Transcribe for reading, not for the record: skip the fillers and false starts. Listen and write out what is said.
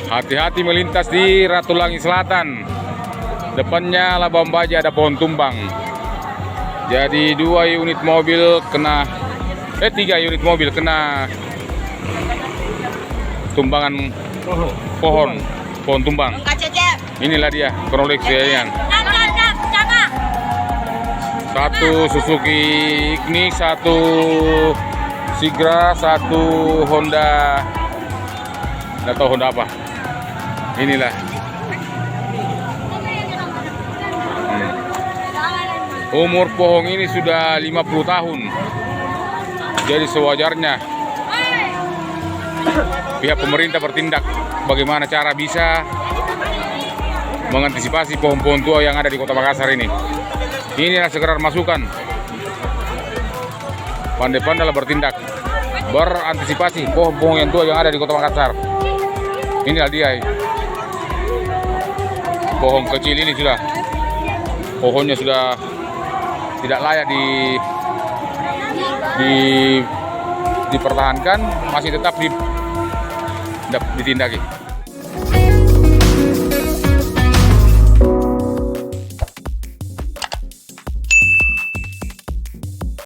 Hati-hati melintas di Ratulangi Selatan. Depannya Labang Baja ada pohon tumbang. Jadi 3 unit mobil kena tumbangan pohon tumbang. Inilah dia kronologisnya. Satu Suzuki Ignis, satu Sigra, satu Honda, nggak tahu Honda apa. Inilah. Umur pohon ini sudah 50 tahun. Jadi sewajarnya pihak pemerintah bertindak bagaimana cara bisa mengantisipasi pohon-pohon tua yang ada di Kota Makassar ini. Inilah sekedar masukan. Pandai-pandailah bertindak, berantisipasi pohon-pohon yang tua yang ada di Kota Makassar. Inilah dia. Pohon kecil ini pohonnya sudah tidak layak dipertahankan, masih tetap ditindaki.